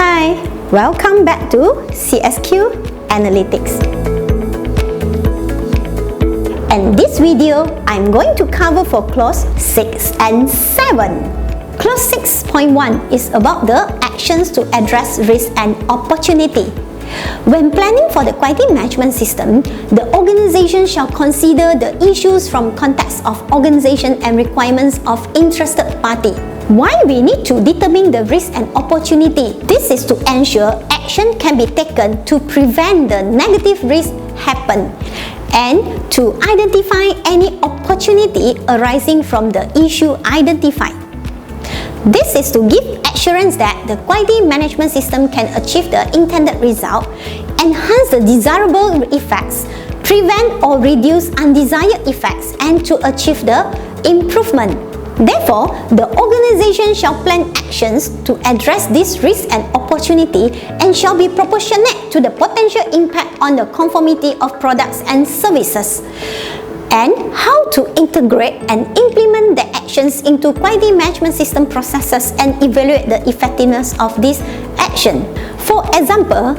Hi, welcome back to CSQ Analytics. In this video, I'm going to cover for clause 6 and 7. Clause 6.1 is about the actions to address risk and opportunity. When planning for the quality management system, the organization shall consider the issues from context of organization and requirements of interested party. Why we need to determine the risk and opportunity? This is to ensure action can be taken to prevent the negative risk happen and to identify any opportunity arising from the issue identified. This is to give assurance that the quality management system can achieve the intended result, enhance the desirable effects, prevent or reduce undesired effects, and to achieve the improvement. Therefore, the organization shall plan actions to address this risk and opportunity and shall be proportionate to the potential impact on the conformity of products and services, and how to integrate and implement the actions into quality management system processes and evaluate the effectiveness of this action. For example,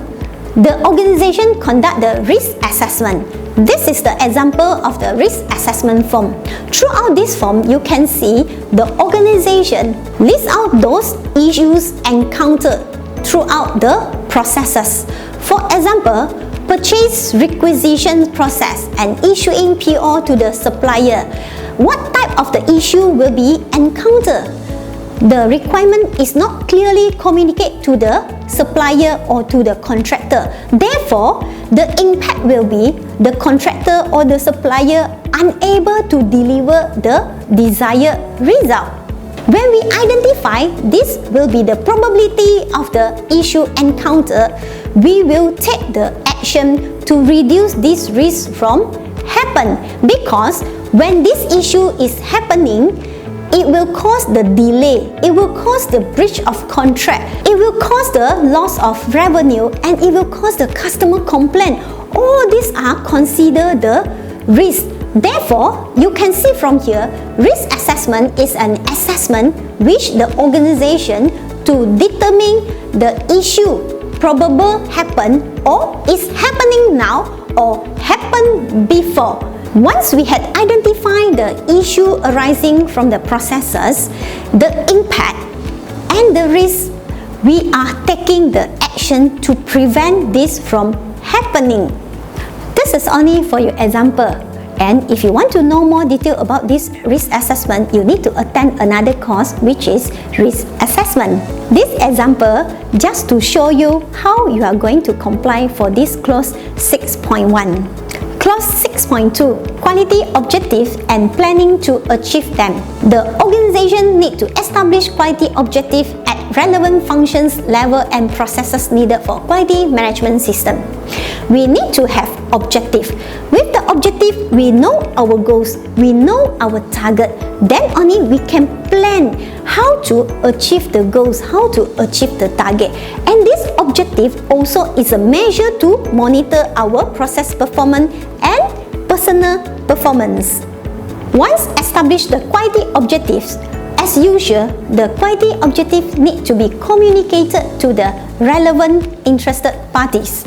the organization conduct the risk assessment. This is the example of the risk assessment form. Throughout this form, you can see the organization lists out those issues encountered throughout the processes. For example, purchase requisition process and issuing PO to the supplier. What type of the issue will be encountered? The requirement is not clearly communicated to the supplier or to the contractor. Therefore, the impact will be the contractor or the supplier unable to deliver the desired result. When we identify this will be the probability of the issue encountered, we will take the action to reduce this risk from happen, because when this issue is happening, it will cause the delay, it will cause the breach of contract, it will cause the loss of revenue, and it will cause the customer complaint. All these are considered the risk. Therefore, you can see from here, risk assessment is an assessment which the organization to determine the issue probable happen or is happening now or happened before. Once we had identified the issue arising from the processes, the impact and the risk, we are taking the action to prevent this from happening. This is only for your example. And if you want to know more detail about this risk assessment, you need to attend another course which is risk assessment. This example just to show you how you are going to comply for this clause 6.1. Clause 6.2, quality objectives and planning to achieve them. The organization need to establish quality objectives at relevant functions, level and processes needed for quality management system. We need to have objective. With the objective, we know our goals, we know our target. Then only we can plan how to achieve the goals, how to achieve the target. And this objective also is a measure to monitor our process performance and personal performance. Once established the quality objectives, as usual, the quality objectives need to be communicated to the relevant interested parties.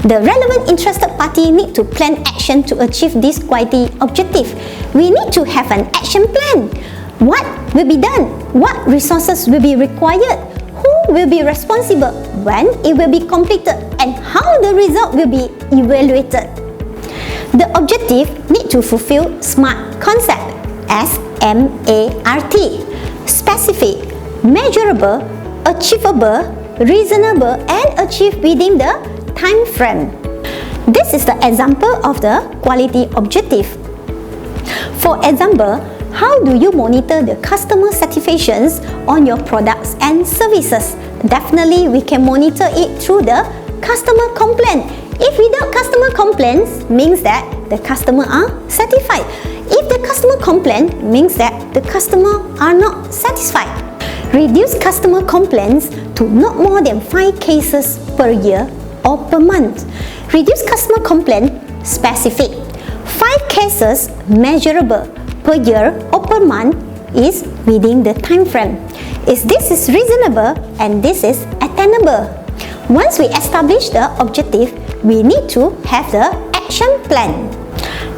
The relevant interested party need to plan action to achieve this quality objective. We need to have an action plan. What will be done? What resources will be required? Who will be responsible? When it will be completed? And how the result will be evaluated? The objective need to fulfill SMART concept, SMART, specific, measurable, achievable, reasonable, and achieved within the time frame. This is the example of the quality objective. For example, how do you monitor the customer satisfactions on your products and services? Definitely, we can monitor it through the customer complaint. If without customer complaints, means that the customer are satisfied. If the customer complaint, means that the customer are not satisfied. Reduce customer complaints to not more than 5 cases per year or per month. Reduce customer complaint specific. 5 cases measurable per year or per month is within the time frame. This is reasonable and this is attainable. Once we establish the objective, we need to have the action plan.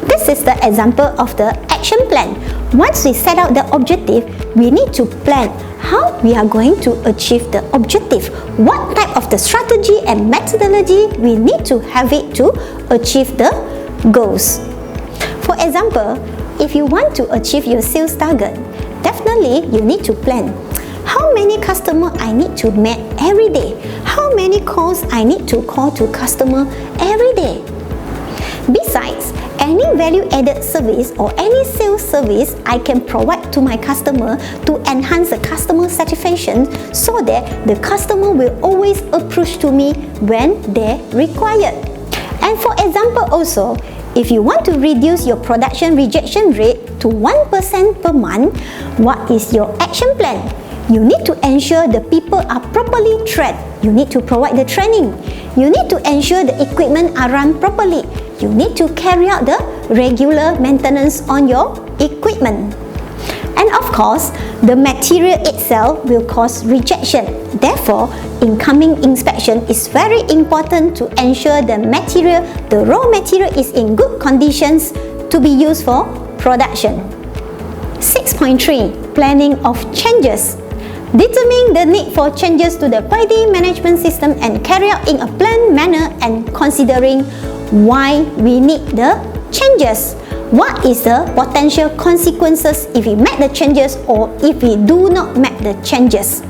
This is the example of the action plan. Once we set out the objective, we need to plan how we are going to achieve the objective. What type of the strategy and methodology we need to have it to achieve the goals. For example, if you want to achieve your sales target, definitely you need to plan. How many customers I need to meet every day? How many calls I need to call to customer every day? Besides, any value-added service or any sales service I can provide to my customer to enhance the customer satisfaction so that the customer will always approach to me when they require. And for example also, if you want to reduce your production rejection rate to 1% per month, what is your action plan? You need to ensure the people are properly trained. You need to provide the training. You need to ensure the equipment are run properly. You need to carry out the regular maintenance on your equipment. And of course, the material itself will cause rejection. Therefore, incoming inspection is very important to ensure the material, the raw material is in good conditions to be used for production. 6.3. Planning of changes. Determine the need for changes to the quality management system and carry out in a planned manner and considering why we need the changes. What is the potential consequences if we make the changes or if we do not make the changes?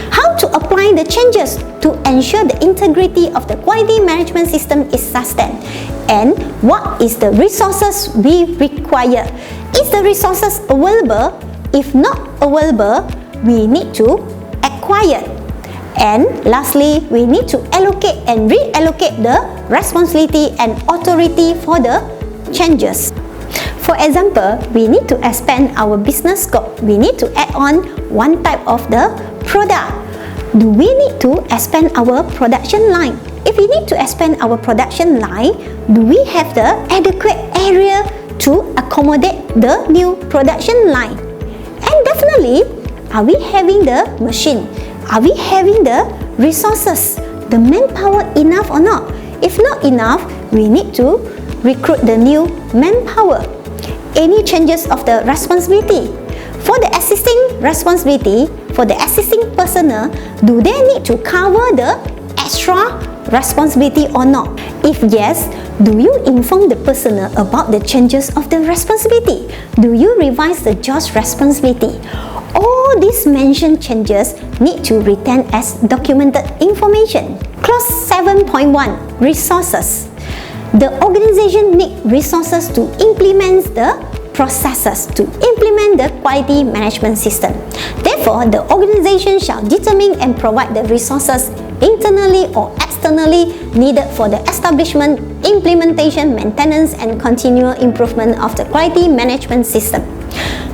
How to apply the changes to ensure the integrity of the quality management system is sustained? And what is the resources we require? Is the resources available? If not available, we need to acquire. And lastly, we need to allocate and reallocate the responsibility and authority for the changes. For example, we need to expand our business scope. We need to add on one type of the product. Do we need to expand our production line? If we need to expand our production line, do we have the adequate area to accommodate the new production line? And definitely, are we having the machine? Are we having the resources? The manpower enough or not? If not enough, we need to recruit the new manpower. Any changes of the responsibility? For the existing responsibility, for the existing personnel, do they need to cover the extra responsibility or not? If yes, do you inform the personnel about the changes of the responsibility? Do you revise the job's responsibility? All these mentioned changes need to retain as documented information. Clause 7.1. Resources. The organization needs resources to implement the processes to implement the quality management system. Therefore, the organization shall determine and provide the resources internally or externally needed for the establishment, implementation, maintenance, and continual improvement of the quality management system.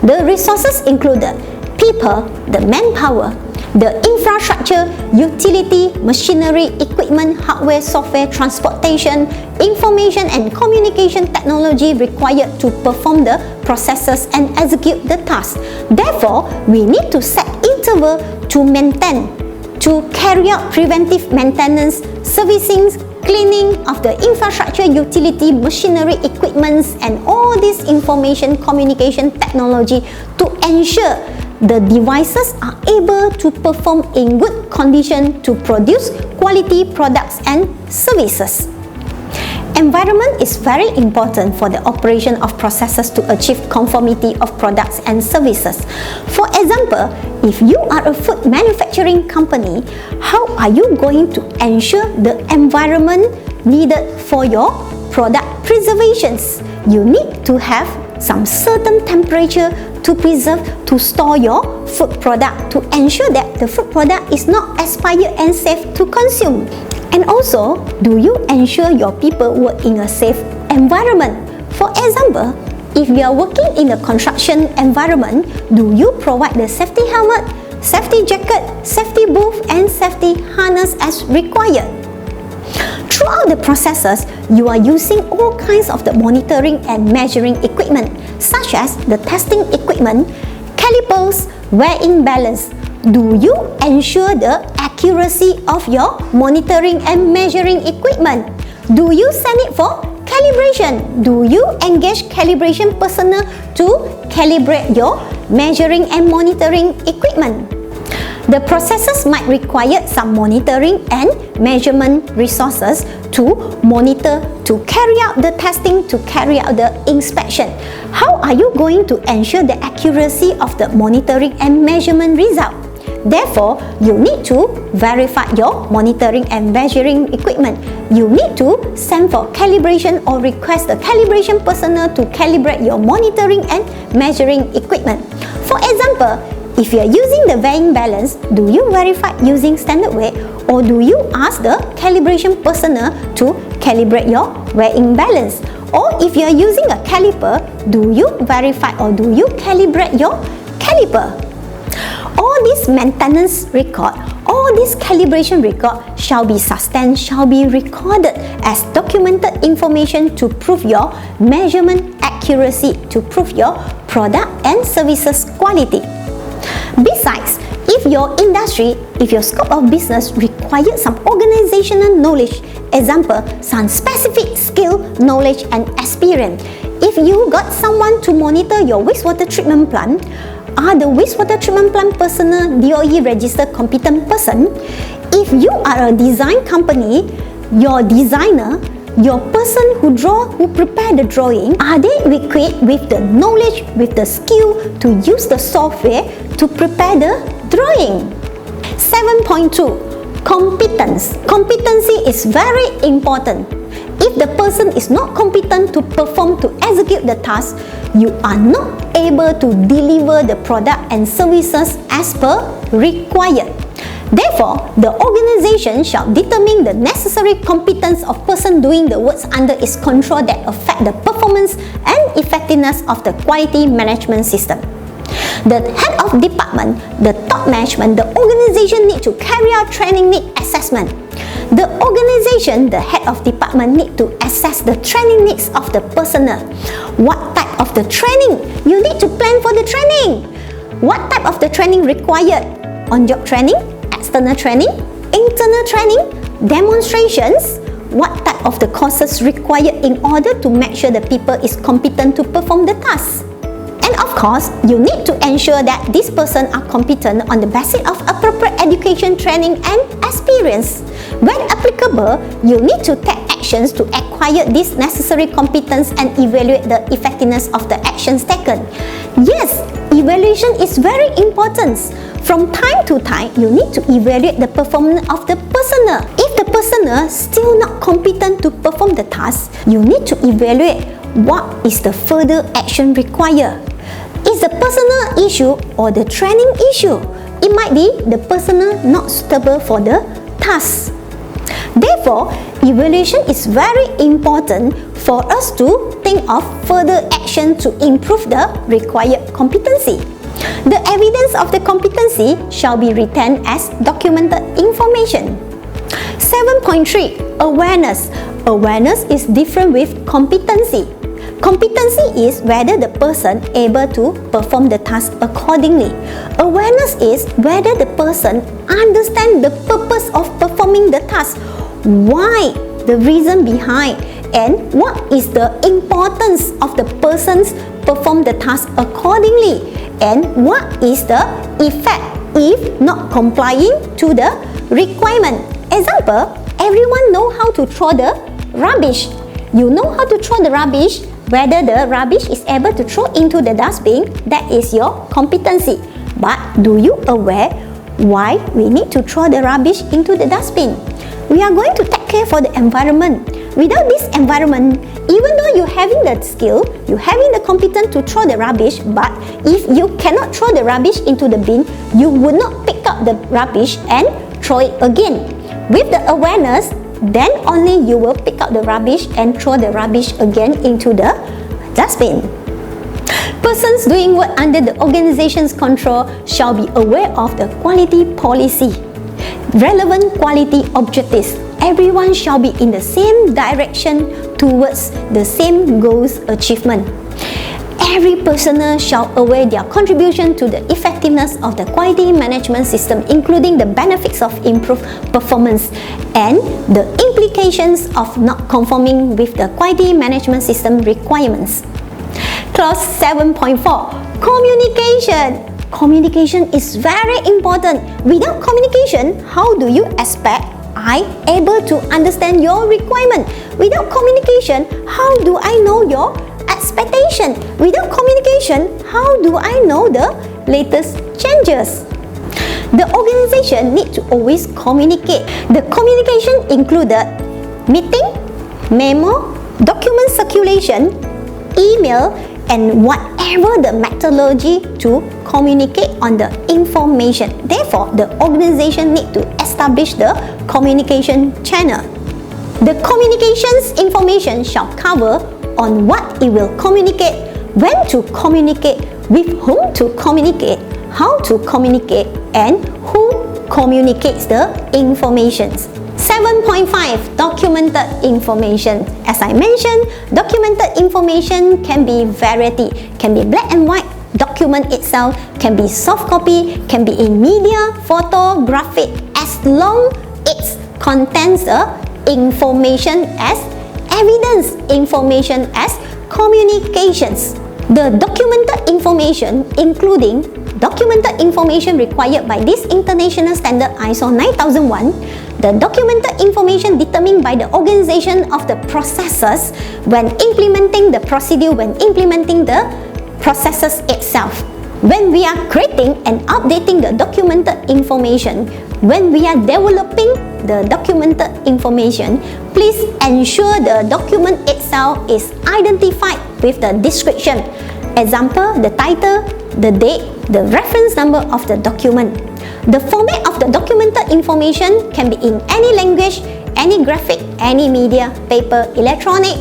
The resources include the people, the manpower, the infrastructure, utility, machinery, equipment, hardware, software, transportation, information and communication technology required to perform the processes and execute the task. Therefore, we need to set interval to maintain, to carry out preventive maintenance, servicing, cleaning of the infrastructure, utility, machinery, equipments, and all this information communication technology to ensure the devices are able to perform in good condition to produce quality products and services. Environment is very important for the operation of processes to achieve conformity of products and services. For example, if you are a food manufacturing company, how are you going to ensure the environment needed for your product preservations? You need to have some certain temperature to preserve, to store your food product, to ensure that the food product is not expired and safe to consume. And also, do you ensure your people work in a safe environment? For example, if you are working in a construction environment, do you provide the safety helmet, safety jacket, safety booth, and safety harness as required? Throughout the processes, you are using all kinds of the monitoring and measuring equipment, such as the testing equipment, calipers, weighing balance. Do you ensure the accuracy accuracy of your monitoring and measuring equipment? Do you send it for calibration? Do you engage calibration personnel to calibrate your measuring and monitoring equipment? The processes might require some monitoring and measurement resources to monitor, to carry out the testing, to carry out the inspection. How are you going to ensure the accuracy of the monitoring and measurement result? Therefore, you need to verify your monitoring and measuring equipment. You need to send for calibration or request the calibration personnel to calibrate your monitoring and measuring equipment. For example, if you are using the weighing balance, do you verify using standard weight, or do you ask the calibration personnel to calibrate your weighing balance? Or if you are using a caliper, do you verify or do you calibrate your caliper? All this maintenance record, all this calibration record shall be sustained, shall be recorded as documented information to prove your measurement accuracy, to prove your product and services quality. Besides, if your industry, if your scope of business requires some organizational knowledge, example, some specific skill, knowledge and experience, if you got someone to monitor your wastewater treatment plant, are the wastewater treatment plant personnel DOE registered competent person? If you are a design company, your designer, your person who prepare the drawing, are they equipped with the knowledge, with the skill to use the software to prepare the drawing? 7.2. Competence. Competency is very important. If the person is not competent to perform, to execute the task, you are not able to deliver the product and services as per required. Therefore, the organization shall determine the necessary competence of person doing the works under its control that affect the performance and effectiveness of the quality management system. The head of department, the top management, the organization need to carry out training need assessment. The organization, the head of department need to assess the training needs of the personnel. What type of the training? You need to plan for the training. What type of the training required? On-job training, external training, internal training, demonstrations. What type of the courses required in order to make sure the people is competent to perform the task? And of course, you need to ensure that this person are competent on the basis of appropriate education, training and experience. When applicable, you need to take actions to acquire this necessary competence and evaluate the effectiveness of the actions taken. Yes, evaluation is very important. From time to time, you need to evaluate the performance of the personnel. If the personnel still not competent to perform the task, you need to evaluate what is the further action required. Is the personal issue or the training issue? It might be the personnel not suitable for the task. Therefore, evaluation is very important for us to think of further action to improve the required competency. The evidence of the competency shall be retained as documented information. 7.3. Awareness. Awareness is different with competency. Competency is whether the person able to perform the task accordingly. Awareness is whether the person understand the purpose of performing the task, why, the reason behind, and what is the importance of the person's perform the task accordingly, and what is the effect if not complying to the requirement. Example, everyone know how to throw the rubbish. You know how to throw the rubbish. Whether the rubbish is able to throw into the dustbin, that is your competency. But do you aware why we need to throw the rubbish into the dustbin? We are going to take care for the environment. Without this environment, even though you having the skill, you having the competence to throw the rubbish, but if you cannot throw the rubbish into the bin, you would not pick up the rubbish and throw it again. With the awareness, then only you will pick up the rubbish and throw the rubbish again into the dustbin. Persons doing work under the organization's control shall be aware of the quality policy, relevant quality objectives. Everyone shall be in the same direction towards the same goals achievement. Every personnel shall aware their contribution to the effectiveness of the quality management system, including the benefits of improved performance and the implications of not conforming with the quality management system requirements. Clause 7.4. Communication. Communication is very important. Without communication, how do you expect I able to understand your requirement? Without communication, how do I know your expectation? Without communication, how do I know the latest changes? The organization need to always communicate. The communication included meeting, memo, document circulation, email, and whatever the methodology to communicate on the information. Therefore, the organization need to establish the communication channel. The communications information shall cover on what it will communicate, when to communicate, with whom to communicate, how to communicate, and who communicates the information. 7.5. Documented information. As I mentioned, documented information can be variety, can be black and white. Document itself can be soft copy, can be in media, photo, graphic, as long it contains the information as evidence, information as communications. The documented information, including documented information required by this international standard ISO 9001, the documented information determined by the organization of the processes when implementing the procedure, when implementing the processes itself. When we are creating and updating the documented information, when we are developing the documented information, please ensure the document itself is identified with the description. Example, the title, the date, the reference number of the document. The format of the documented information can be in any language, any graphic, any media, paper, electronic,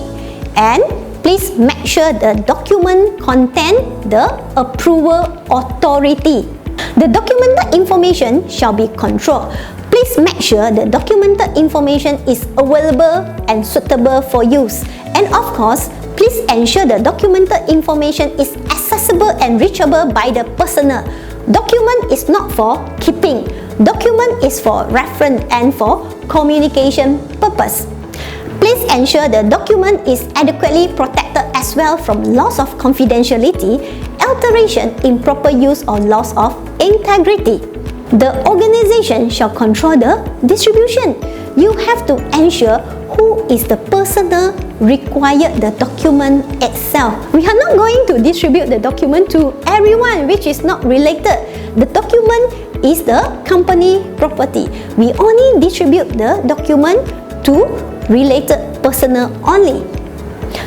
and please make sure the document contain the approval authority. The documented information shall be controlled. Please make sure the documented information is available and suitable for use. And of course, please ensure the documented information is accessible and reachable by the personnel. Document is not for keeping. Document is for reference and for communication purpose. Please ensure the document is adequately protected as well from loss of confidentiality, alteration, improper use, or loss of integrity. The organization shall control the distribution. You have to ensure who is the personnel required the document itself. We are not going to distribute the document to everyone which is not related. The document is the company property. We only distribute the document to related personnel only.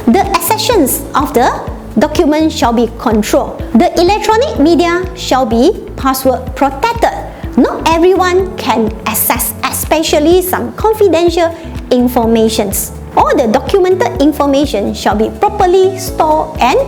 The accessions of the document shall be controlled. The electronic media shall be password protected. Not everyone can access, especially some confidential informations. All the documented information shall be properly stored and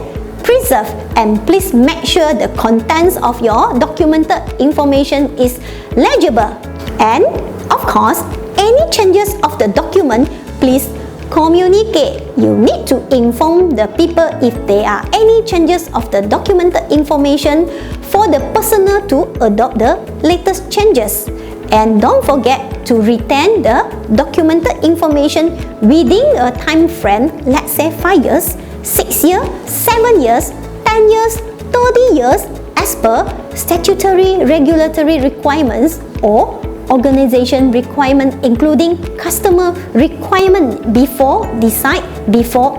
preserved, and please make sure the contents of your documented information is legible. And of course, any changes of the document, please communicate. You need to inform the people if there are any changes of the documented information for the personnel to adopt the latest changes. And don't forget to retain the documented information within a time frame, let's say 5 years, 6 years, 7 years, 10 years, 30 years, as per statutory regulatory requirements or organization requirement, including customer requirement, before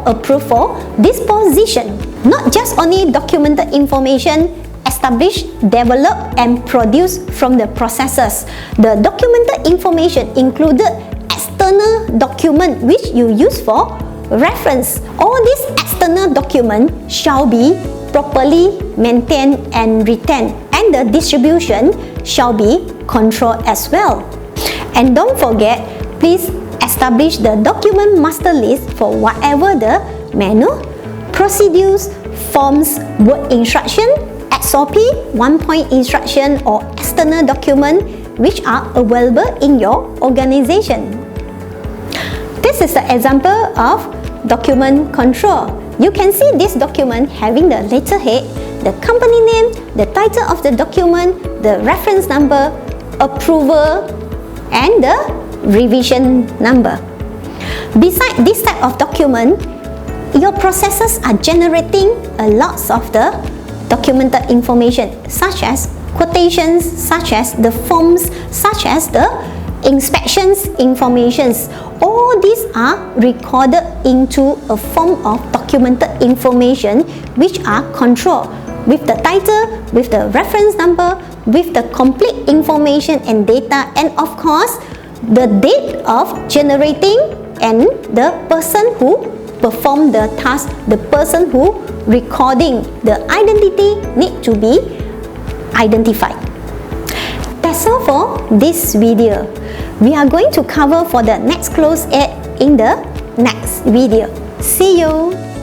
approve for disposition. Not just only documented information established, developed, and produced from the processes. The documented information included external document which you use for reference. All these external documents shall be properly maintained and retained, and the distribution shall be controlled as well. And don't forget, please establish the document master list for whatever the manual, procedures, forms, work instruction, SOP, one-point instruction, or external document which are available in your organization. This is an example of document control. you can see this document having the letterhead, the company name, the title of the document, the reference number, approval, and the revision number. Besides this type of document, your processes are generating a lot of the documented information, such as quotations, such as the forms, such as the inspections informations. All these are recorded into a form of documented information which are controlled with the title, with the reference number, with the complete information and data, and of course the date of generating and the person who performed the task, the person who recording the identity need to be identified. That's all for this video. We are going to cover for the next close aid in the next video. See you!